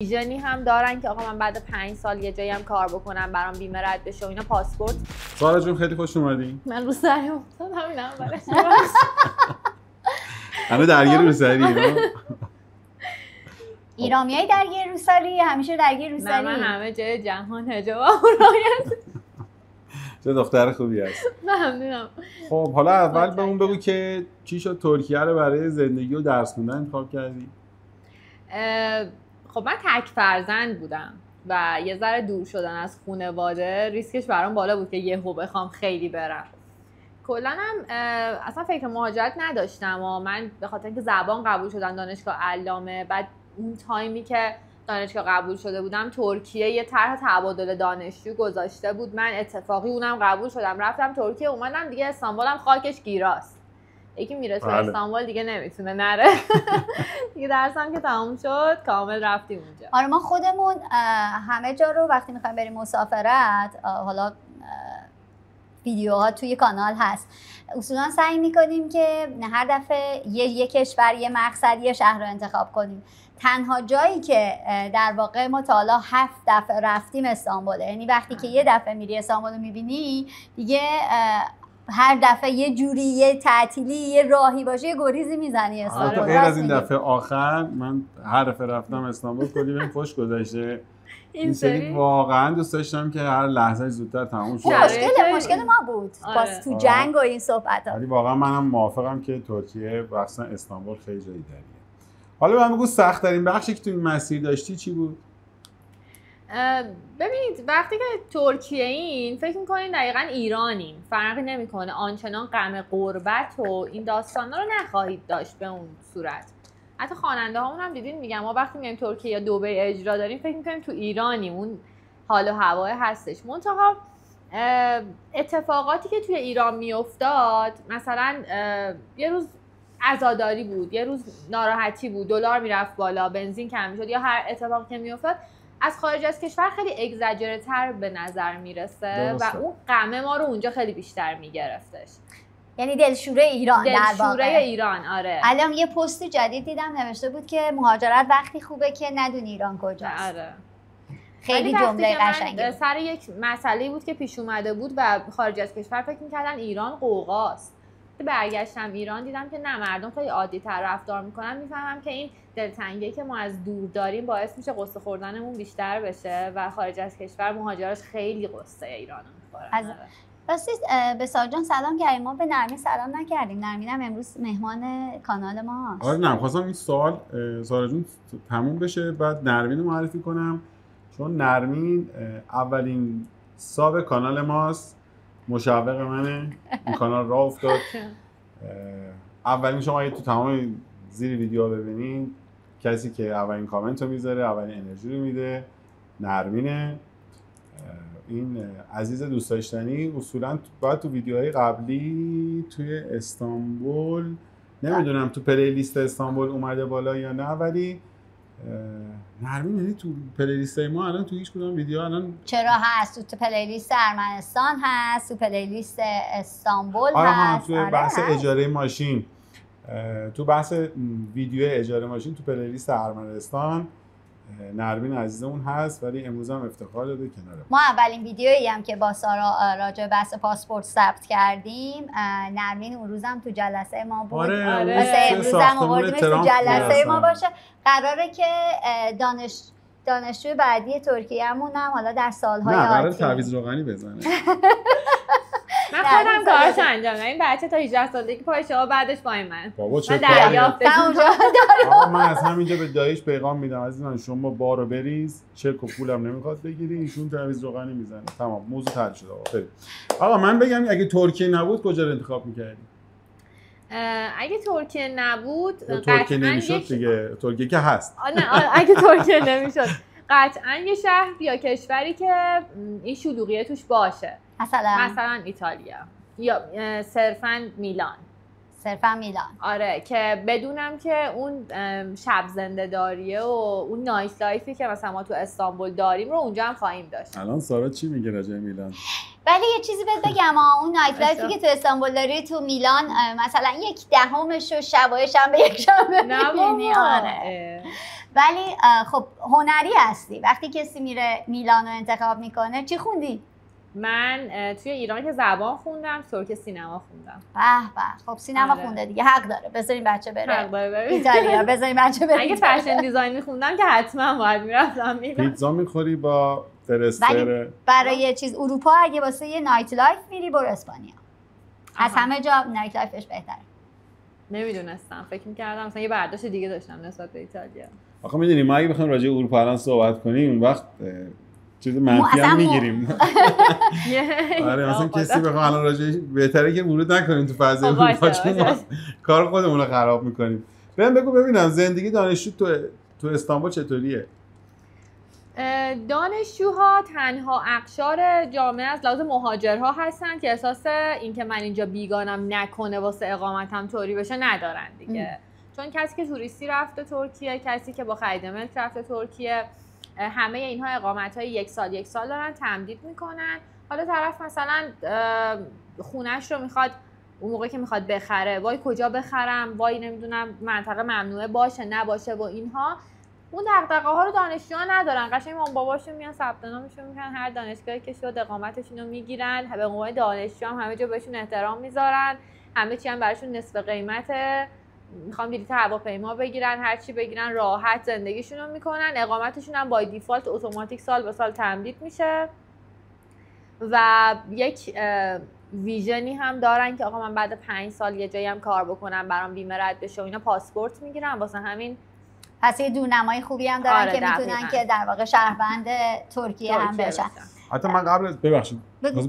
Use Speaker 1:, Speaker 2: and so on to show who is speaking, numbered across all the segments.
Speaker 1: ویژنی هم دارن که آقا من بعد 5 سال یه جایی هم کار بکنم برام بیمه رد بشه و اینا پاسپورت.
Speaker 2: سارا جون خیلی خوش اومدین.
Speaker 1: من رو سری افتادم همینم برای
Speaker 2: همه درگیر روسری
Speaker 3: ایرامیای درگیر روسری همیشه درگیر روسری.
Speaker 1: نه من همه جای جهان حجاب رعایت.
Speaker 2: چه دختر خوبی هست.
Speaker 1: ممنونم.
Speaker 2: خب حالا اول بهمون بگو که چی شد ترکیه رو برای زندگی و درس خوندن انتخاب کردی؟
Speaker 1: خب من تک فرزند بودم و یه ذره دور شدن از خانواده ریسکش برام بالا بود که یهو بخوام خیلی برم. کلا هم اصلا فکر مهاجرت نداشتم و من به خاطر اینکه زبان قبول شدم دانشگاه علامه، بعد اون تایمی که دانشگاه قبول شده بودم ترکیه یه طرح تبادل دانشجو گذاشته بود، من اتفاقی اونم قبول شدم رفتم ترکیه، اومدم دیگه استانبولم خاکش گیراست. یکی میره تو استانبول دیگه نمیتونه نره. دیگه درسم که تموم شد کامل رفتیم اونجا.
Speaker 3: آره ما خودمون همه جا رو وقتی میخوایم بریم مسافرت، حالا ویدیوها توی کانال هست، اصولا سعی میکنیم که هر دفعه یه کشور، یه مقصد، یه شهر رو انتخاب کنیم. تنها جایی که در واقع ما تا حالا 7 دفعه رفتیم استانبوله. یعنی وقتی که یه دفعه میری استانبول رو میبینی دیگه هر دفعه یه جوری، یه تعطیلی، یه راهی باشه، یه گریزی میزنی استانبول.
Speaker 2: غیر از این دفعه آخر من هر دفعه رفتم استانبول کلی بهم خوش گذشته. این سری واقعا دوست داشتم که هر لحظه زودتر تموم شه.
Speaker 3: مشکل ما بود باز تو جنگ و این صحبت‌ها.
Speaker 2: ولی واقعا منم موافقم که ترکیه مثلا استانبول خیلی جای دریه. حالا من بگو سخت ترین بخشی که تو این مسیر داشتی چی بود؟
Speaker 1: ببینید وقتی که ترکیه این فکر میکنین دقیقا ایرانیم، فرقی نمیکنه، آنچنان غم غربت و این داستانا رو نخواهید داشت به اون صورت. حتی خواننده هامون هم دیدین میگم ما وقتی میایم ترکیه یا دبی اجرا داریم فکر میکنیم تو ایرانیم، اون حال و هوای هستش. منتها اتفاقاتی که توی ایران میافتاد، مثلا یه روز عزاداری بود، یه روز ناراحتی بود، دلار میرفت بالا، بنزین کم میشد، یا هر اتفاقی که میافتاد از خارج از کشور خیلی اگزاجره تر به نظر میرسه و اون غم ما رو اونجا خیلی بیشتر میگرفتش.
Speaker 3: یعنی دلشوره ایران در واقع.
Speaker 1: دلشوره ایران. آره.
Speaker 3: الان یه پست جدید دیدم نوشته بود که مهاجرت وقتی خوبه که ندونی ایران کجاست.
Speaker 1: آره.
Speaker 3: خیلی جمله قشنگه.
Speaker 1: سر یک مسئله بود که پیش اومده بود و خارج از کشور فکر می‌کردن ایران قوقاست. برگشتم ایران دیدم که نه، مردم خیلی عادی تر رفتار میکنن. میفهمم که این دلتنگی که ما از دور داریم باعث میشه قصه خوردنمون بیشتر بشه و خارج از کشور مهاجراش خیلی قصه ایرانو میخورن.
Speaker 3: راستی به سارا جان سلام کردیم، ما به نرمین سلام نکردیم. نرمین هم امروز مهمان کانال ماست.
Speaker 2: آره نه خواستم این سوال سارا جون تموم بشه بعد نرمین رو معرفی کنم، چون نرمین اولین ساب کانال ماست، مشوق منه، این کانال راه افتاد. اولین شما اگه تو تمام زیر ویدیو ببینید کسی که اولین کامنت رو میذاره، اولین انرژی رو میده، نرمینه. این عزیز دوست داشتنی اصولا باید تو ویدیوهای قبلی توی استانبول، نمیدونم تو پلی لیست استانبول اومده بالا یا نه، ولی نرمین یعنی تو پلی لیست ما الان تو هیچ کدوم ویدیو الان
Speaker 3: چرا هست؟ تو پلی لیست ارمنستان هست، تو پلی لیست استانبول هست.
Speaker 2: تو بحث اجاره ماشین، تو بحث ویدیو اجاره ماشین تو پلی لیست ارمنستان نرمین عزیزمون هست، ولی امروز هم افتخار داده کنار
Speaker 3: ما. اولین ویدیویی هم که با سارا راجع به بحث پاسپورت ثبت کردیم، نرمین اون روزم تو جلسه ما بود.
Speaker 2: آره.
Speaker 3: امروز هم آوردیمش تو جلسه ما باشه. قراره که دانشجوی بعدی ترکیه‌مون هم حالا در سال‌های آتی
Speaker 2: قراره تعویض روغنی بزنه.
Speaker 1: من خودم کارش انجام دادم. این بچه تا 18 سالگی پایشه و بعدش پای من.
Speaker 2: بابا چه من از همینجا به دایش پیغام میدم عزیزان، شما بارو بریز، چک و پولم نمیخواد بگیری، ایشون تعویض روغنی میزنه. تمام موضوع حل شد. آقا من بگم اگه ترکیه نبود کجا رو انتخاب می‌کردی؟
Speaker 1: اگه ترکیه نبود
Speaker 2: ترکیه نمیشد دیگه، ترکیه که هست.
Speaker 1: نه اگه ترکیه نمیشد قطعا یه شهر یا کشوری که این شلوغیه توش باشه، مثلا ایتالیا یا صرفاً میلان. آره، که بدونم که اون شب زنده داریه و اون نایت لایفی که مثلا ما تو استانبول داریم رو اونجا هم خواهیم داشت.
Speaker 2: الان سارا چی میگه راجع به میلان؟
Speaker 3: ولی یه چیزی بهت بگم، اون نایت لایفی که تو استانبول داری تو میلان مثلا 1/10 شبای شنبه یک شنبه میبینی. آره ولی خب هنری هستی. وقتی کسی میره میلان رو انتخاب میکنه، چی خوندی؟
Speaker 1: من توی ایران که زبان خوندم، ترک سینما خوندم.
Speaker 3: به به، خب سینما خونده دیگه، حق داره. بذارین بچه بره.
Speaker 1: حق داره بره
Speaker 3: ایتالیا. بذارین بچه بره.
Speaker 1: اگه فشن دیزاین می‌خوندم که حتما باید میرفتم میلان.
Speaker 2: پیتزا میخوری با فرستر.
Speaker 3: برای یه چیز اروپا اگه واسه یه نایت لایف میری، برو اسپانیا. از همه جا نایت لایفش بهتره.
Speaker 1: نمیدونستم، فکر می‌کردم مثلا یه برداشت دیگه داشتم نسبت به ایتالیا.
Speaker 2: آخه میدونی ما اگه بخوایم راجع به اروپا الان صحبت کنیم، اون وقت چیز منفی هم میگیریم. آره مثلا کسی بخوام الان راجع بهتره که ورود نکنیم تو فضای اروپا، چون ما کار خودمون رو خراب می‌کنیم. بگو ببینم زندگی دانشجو تو استانبول چطوریه؟
Speaker 1: دانشجوها تنها اقشار جامعه از لحاظ مهاجرها هستن که احساس اینکه من اینجا بیگانم نکنه واسه اقامتم طوری بشه ندارن دیگه. چون کسی که توریستی رفته ترکیه، کسی که با خرید ملک رفته ترکیه، همه اینها اقامت‌های یک سال دارن، تمدید میکنن. حالا طرف مثلا خونه‌اش رو میخواد اون موقع که میخواد بخره، وای کجا بخرم، وای نمیدونم منطقه ممنوعه باشه نباشه و اینها، اون دغدغه‌ها رو دانشجوها ندارن. قشنگ مام باباشون میان ثبت نامشون میکنن، هر دانشگاهی که شد اقامتشون رو میگیرن، به عنوان دانشجو هم همه جا بهشون احترام میذارن، همه چی هم براشون نصف قیمته. میخوام بلیط هواپیما بگیرن، هر چی بگیرن، راحت زندگیشون رو میکنن. اقامتشون هم بای دیفالت اتوماتیک سال به سال تمدید میشه و یک ویژنی هم دارن که آقا من بعد 5 سال یه جایی هم کار بکنم، برام بیمه رد بشه و اینا، پاسپورت میگیرن. واسه همین
Speaker 3: پس یه دورنمای خوبی هم دارن که میتونن که در واقع شهروند ترکیه هم بشن.
Speaker 2: حتی من قبل ببخشید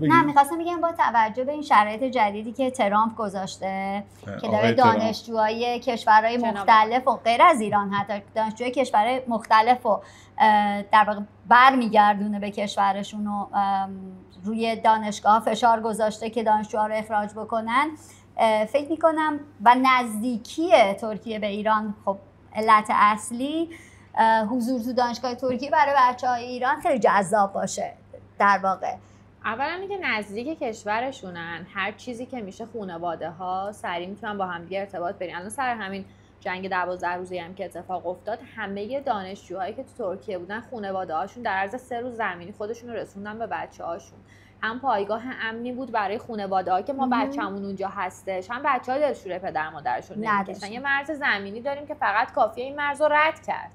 Speaker 3: نه میخواستم بگم با توجه به این شرایط جدیدی که ترامپ گذاشته که داره دانشجوهای کشورهای مختلف و غیر از ایران، حتی دانشجوهای کشورهای مختلف رو در واقع برمیگردونه به کشورشون و روی دانشگاه فشار گذاشته که دانشجوها رو اخراج بکنن، فکر میکنم و نزدیکی ترکیه به ایران، خب علت اصلی حضور تو دانشگاه ترکیه برای بچه‌های ایران خیلی جذاب باشه. در واقع
Speaker 1: اولا اینکه نزدیک کشورشونن، هر چیزی که میشه خانواده ها سریع میتونن با هم دیگه ارتباط برین. الان سر همین جنگ 12 روزه هم که اتفاق افتاد، همه دانشجوهایی که تو ترکیه بودن خانواده هاشون در عرض 3 روز زمینی خودشون رو رسوندن به بچه‌هاشون. هم پایگاه امنی بود برای خانواده ها که ما بچه‌مون اونجا هستش، هم بچه‌ها دلشوره پدر مادرشون نمی‌کشن. یه مرز زمینی داریم که فقط کافیه این مرز رو رد کرد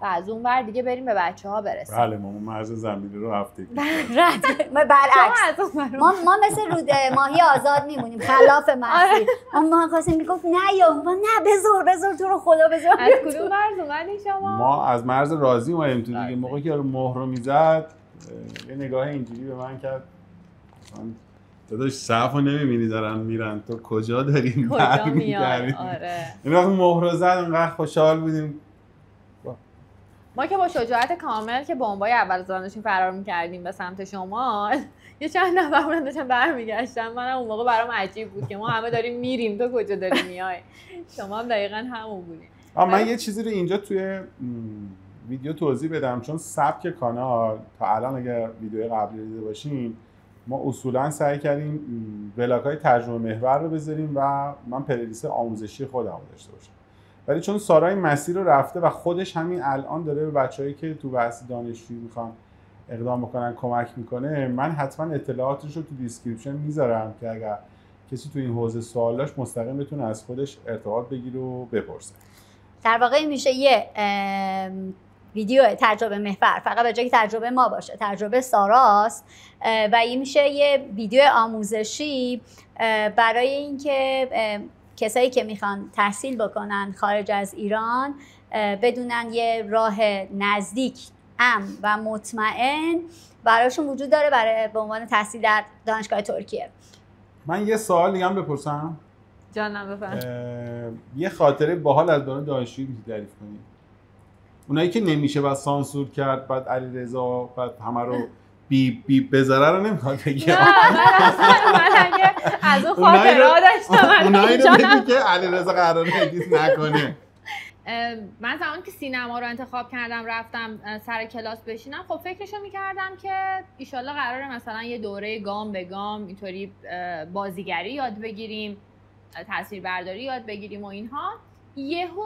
Speaker 1: و از اون ور دیگه بریم به بچه‌ها برسیم.
Speaker 2: بله ما مرز زمینی رو هفتگی
Speaker 3: رد ما برعکس ما مثل رود ماهی آزاد میمونیم خلاف مسیر. ما خواستیم میگفت نه یا ما نه بذار تو رو خدا بذار.
Speaker 1: از کدوم مرز اومدین شما؟
Speaker 2: ما از مرز رازی اومدیم تو دیگه. موقعی که مهر رو میزد یه نگاه اینجوری به من کرد، داداش صفو نمیبینی دارن میرن، تو کجا داریم
Speaker 1: برمیگردیم؟ آره
Speaker 2: این وقت مهر رو زد انقدر خوشحال بودیم.
Speaker 1: ما که با شجاعت کامل که بمبای اول دانشجو فرار می‌کردیم به سمت شمال، یه چند نفر اون داشتن برمیگشتن. منم اون موقع برام عجیب بود که ما همه داریم میریم، تو کجا داری میای؟ شما هم دقیقاً همون بودین.
Speaker 2: من یه چیزی رو اینجا توی ویدیو توضیح بدم، چون سبک کانال تا الان اگر ویدیو قبلی دیده باشین، ما اصولا سعی کردیم ولاگ‌های ترجمه محور رو بذاریم و من پلیلیست آموزشی خودم داشته باشم. ولی چون سارا این مسیر رو رفته و خودش همین الان داره به بچه‌هایی که تو بحث دانشجویی میخوان اقدام بکنن کمک میکنه، من حتما اطلاعاتش رو تو دیسکریپشن میذارم که اگر کسی تو این حوزه سوال داشت مستقیم بتونه از خودش ارتباط بگیره و بپرسه.
Speaker 3: در واقع میشه یه ویدیو تجربه محور فقط به جای تجربه ما باشه، تجربه ساراست، و این میشه یه ویدیو آموزشی برای اینکه کسایی که میخوان تحصیل بکنن خارج از ایران بدونن یه راه نزدیک، امن و مطمئن براشون وجود داره برای به عنوان تحصیل در دانشگاه ترکیه.
Speaker 2: من یه سوال دیگه هم بپرسم؟
Speaker 1: جانم بفرمایید.
Speaker 2: یه خاطره باحال از دوران دانشجویی میتونید تعریف کنید؟ اونایی که نمیشه بعد سانسور کرد، بعد علیرضا بعد همه رو بیپ بذاره رو نمیخواد بگم.
Speaker 1: من اگه از اون خاطرها داشتم
Speaker 2: اونایی رو بگی که علیرضا قراره ادیت نکنه.
Speaker 1: من زمانی که سینما رو انتخاب کردم رفتم سر کلاس بشینم، خب فکرشو میکردم که ایشالله قراره مثلا یه دوره گام به گام اینطوری بازیگری یاد بگیریم، تصویربرداری یاد بگیریم و اینها. یهو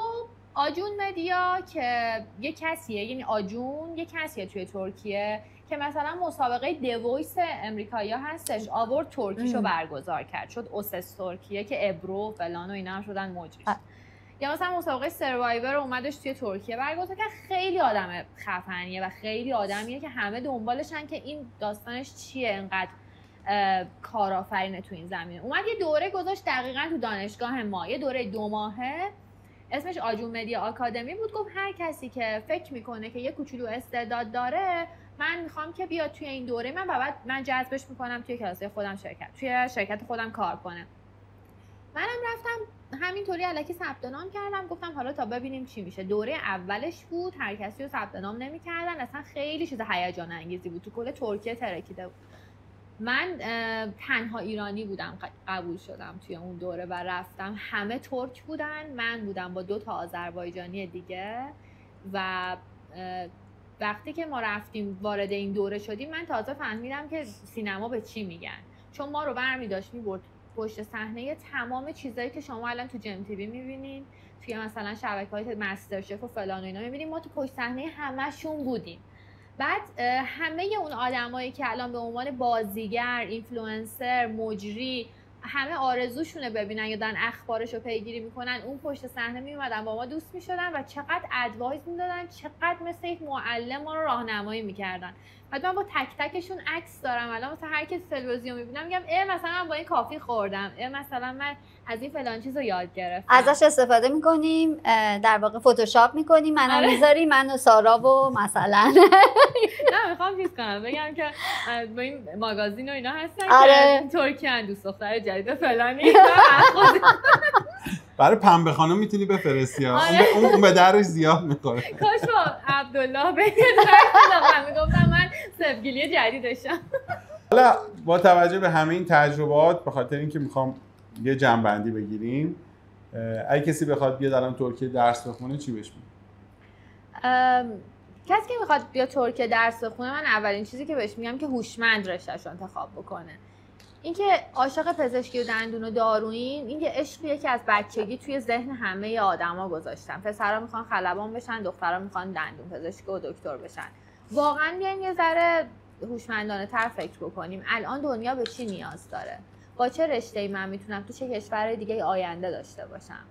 Speaker 1: آجون مدیا که یه کسیه، یعنی آجون یه کسیه توی ترکیه که مثلا مسابقه دویس امریکایی ها هستش، آورد ترکیشو برگزار کرد، شد اوسس ترکیه که ابرو فلان و اینا هم شدن مجریش. یا مثلا مسابقه سروایور اومدش توی ترکیه برگزار کرد. خیلی آدم خفنیه و خیلی آدمیه که همه دنبالشن که این داستانش چیه انقدر کارآفرینه تو این زمینه. اومد یه دوره گذاشت دقیقاً تو دانشگاه ما، یه دوره 2 ماهه، اسمش آجون مدیا آکادمی بود. گفت هر کسی که فکر میکنه که یه کوچولو استعداد داره، من میخوام که بیاد توی این دوره من، بعد من جذبش میکنم توی کلاس خودم توی شرکت خودم کار کنه. منم رفتم همینطوری الکی ثبت نام کردم، گفتم حالا تا ببینیم چی میشه. دوره اولش بود، هر کسی رو ثبت نام نمی‌کردن، اصلا خیلی چیز هیجان انگیزی بود، تو کل ترکیه ترکیده بود. من تنها ایرانی بودم قبول شدم توی اون دوره و رفتم. همه ترک بودن، من بودم با 2 تا آذربایجانی دیگه. و وقتی که ما رفتیم وارد این دوره شدیم، من تازه فهمیدم که سینما به چی میگن، چون ما رو برمی داشت میبرد پشت صحنه تمام چیزایی که شما الان تو جم تیوی میبینین، توی مثلا شبکه‌های مستر شف و فلان و اینا میبینین، ما تو پشت صحنه همشون بودیم. بعد همه اون آدمایی که الان به عنوان بازیگر، اینفلوئنسر، مجری، همه آرزوشونه ببینن یا دارن اخبارشو پیگیری میکنن، اون پشت صحنه میومدن با ما دوست میشدن و چقدر ادوایز میدادن، چقدر مثل یک معلم ما رو راهنمایی میکردن. بعد من با تک تکشون عکس دارم. الان مثلا هر کی تلویزیون میبینم میگم مثلا من با این کافی خوردم، مثلا من از این فلان چیزو یاد گرفتم.
Speaker 3: ازش استفاده میکنیم، در واقع فتوشاپ میکنیم، منو میذاری، من و سارا و مثلا
Speaker 1: نه میخوام چیز کنم، بگم که با این ماگازین و اینا هستن که ترکیه ان، دوست دختر جدید فلانی
Speaker 2: برای پنبه خانم میتونی بفرستی ها. اون به درش زیاد میخوره.
Speaker 1: کاش با عبدالله بگید من میگفتم من سبگیلی جدیدشم.
Speaker 2: حالا با توجه به همه این تجربات، به خاطر اینکه میخوام یه جمع‌بندی بگیریم، اگه کسی بخواد بیاد الان ترکیه درس بخونه چی بهش میگی؟
Speaker 1: کسی که میخواد بیاد ترکیه درس بخونه، من اولین چیزی که بهش میگم که هوشمند رشته‌شو انتخاب بکنه. اینکه عاشق پزشکی و دندون و دارویین، این که عشقیه که از بچگی توی ذهن همه آدما گذاشتن. پسرا میخوان خلبان بشن، دخترا میخوان دندون پزشک و دکتر بشن. واقعا بیایم یه ذره هوشمندانه تر فکر بکنیم. الان دنیا به چی نیاز داره؟ با چه رشته‌ای من میتونم تو چه کشور دیگه آینده داشته باشم؟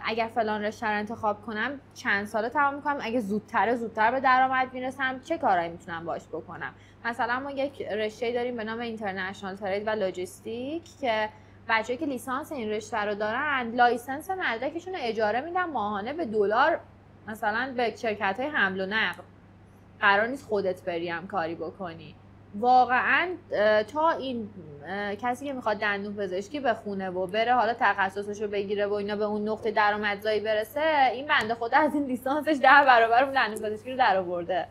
Speaker 1: اگر فلان رشته رو انتخاب کنم چند ساله تمام میکنم؟ اگه زودتر به درآمد میرسم چه کارایی میتونم باش بکنم؟ مثلا ما یک رشته داریم به نام اینترنشنال ترید و لوجستیک که بچه‌ای که لیسانس این رشته رو دارن، لایسنس مدرکشون رو اجاره میدن ماهانه به دلار، مثلا به شرکت‌های حمل و نقل. قرار نیست خودت بریم کاری بکنی. واقعا تا این کسی که میخواد دندون پزشکی بخونه و بره حالا تخصصش رو بگیره و اینا به اون نقطه درآمدزایی برسه، این بنده خدا از این لیسانسش 10 برابر اون دندون پزشکی رو در آورده.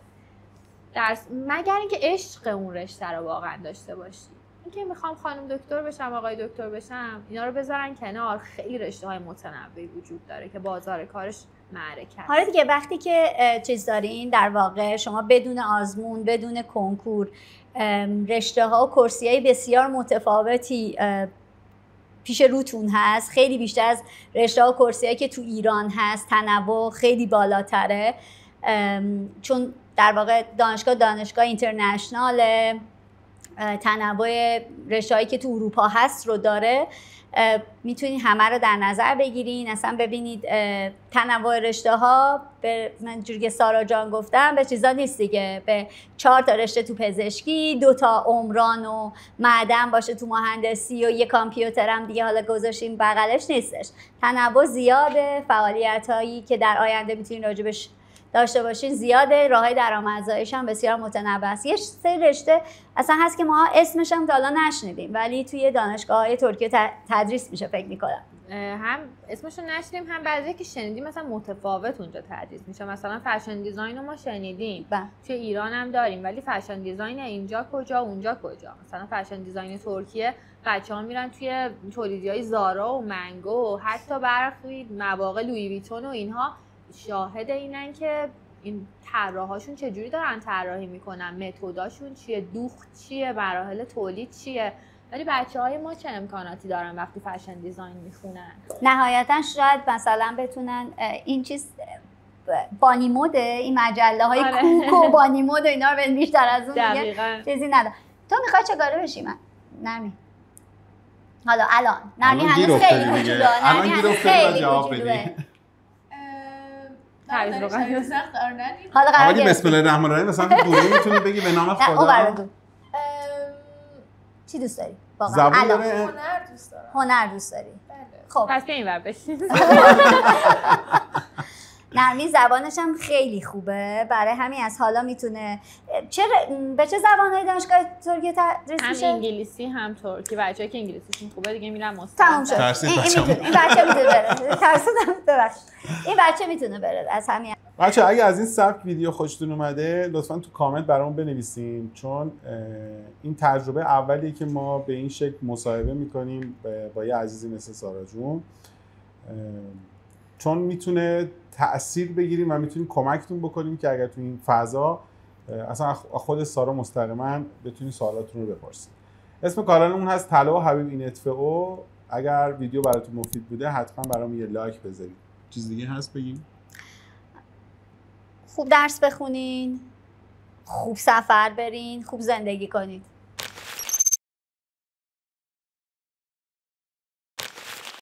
Speaker 1: مگر اینکه عشق اون رشته رو واقعا داشته باشی. اینکه میخوام خانم دکتر بشم، آقای دکتر بشم، اینا رو بذارن کنار. خیلی رشته‌های متنوعی وجود داره که بازار کارش معرکه است.
Speaker 3: حالا دیگه وقتی که چیز دارین، در واقع شما بدون آزمون، بدون کنکور، رشته‌ها و کورسی‌های بسیار متفاوتی پیش روتون هست، خیلی بیشتر از رشته‌ها و کورسی‌هایی که تو ایران هست، تنوع خیلی بالاتره، چون در واقع دانشگاه اینترنشنال، تنوع رشته‌هایی که تو اروپا هست رو داره. میتونید همه رو در نظر بگیرین، اصلا ببینید تنوع رشته‌ها به منجوری که سارا جان گفتم به چیزا نیست دیگه، به 4 تا رشته تو پزشکی، 2 تا عمران و معدن باشه تو مهندسی و 1 کامپیوتر هم دیگه حالا گذاشتیم بغلش نیستش. تنوع زیاده، فعالیتایی که در آینده میتونین راجبش داشته باشین زیاده، راههای درآمدزاییش هم بسیار متنوع است. یه سری رشته اصلا هست که ما اسمش هم تا حالا نشنیدیم ولی توی دانشگاه‌های ترکیه تدریس میشه فکر می‌کنم.
Speaker 1: هم اسمشو نشنیدیم، هم بعضی که شنیدیم مثلا متفاوت اونجا تدریس میشه. مثلا فشن دیزاین رو ما شنیدیم، توی ایران هم داریم، ولی فشن دیزاین اینجا کجا اونجا کجا؟ مثلا فشن دیزاین ترکیه بچه‌ها میرن توی تولیدی‌های زارا و منگو و حتی برخی مواقع لویی ویتون و اینها شاهد اینن که این طراحاشون چجوری دارن طراحی میکنن، متداشون چیه، دوخت چیه، مراحل تولید چیه. ولی بچه‌های ما چه امکاناتی دارن وقتی فشن دیزاین میخونن؟
Speaker 3: نهایتا شاید مثلا بتونن این چیز بانی موده، این مجله های کوک و بانی مود و اینا رو بیشتر از اون دیگه چیزی نداره. تو میخوای چه کاره بشی؟ من نرمی حالا الان نرمی هنوز خیلی کوچولوه،
Speaker 2: الان گیر افتادی جواب بدی.
Speaker 3: حالا قرار
Speaker 2: گرفت بسم الله الرحمن الرحیم مثلا دوره میتونی بگی به نام خدا.
Speaker 3: چی دوست داری؟
Speaker 2: واقعا
Speaker 4: هنر دوست دارم.
Speaker 3: هنر دوست داری؟
Speaker 1: خب پس به این ور بشین.
Speaker 3: نرمی زبانش هم خیلی خوبه، برای همین از حالا میتونه به چه زبانهای دانشگاه ترکیه تدریس میشه؟
Speaker 1: هم انگلیسی هم ترکی. بچه‌ای که انگلیسیشون خوبه دیگه میرن مستقیم.
Speaker 3: تموم شد. این بچه میتونه بره. ترسیدم ببخشید. این بچه میتونه بره از همین.
Speaker 2: بچه اگه از این سبک ویدیو خوشتون اومده لطفاً تو کامنت برامون بنویسین، چون این تجربه اولیه که ما به این شکل مصاحبه میکنیم با یه عزیزی مثل سارا جون، چون میتونه تأثیر بگیریم و میتونیم کمکتون بکنیم که اگر تو این فضا اصلا خود سارا مستقیما بتونید سوالاتون رو بپرسید. اسم کانالمون هست طلا و حبیب اینتفئو. اگر ویدیو براتون مفید بوده حتما برام یه لایک بذارید. چیز دیگه هست بگیم؟
Speaker 3: خوب درس بخونین، خوب سفر برین، خوب زندگی کنید.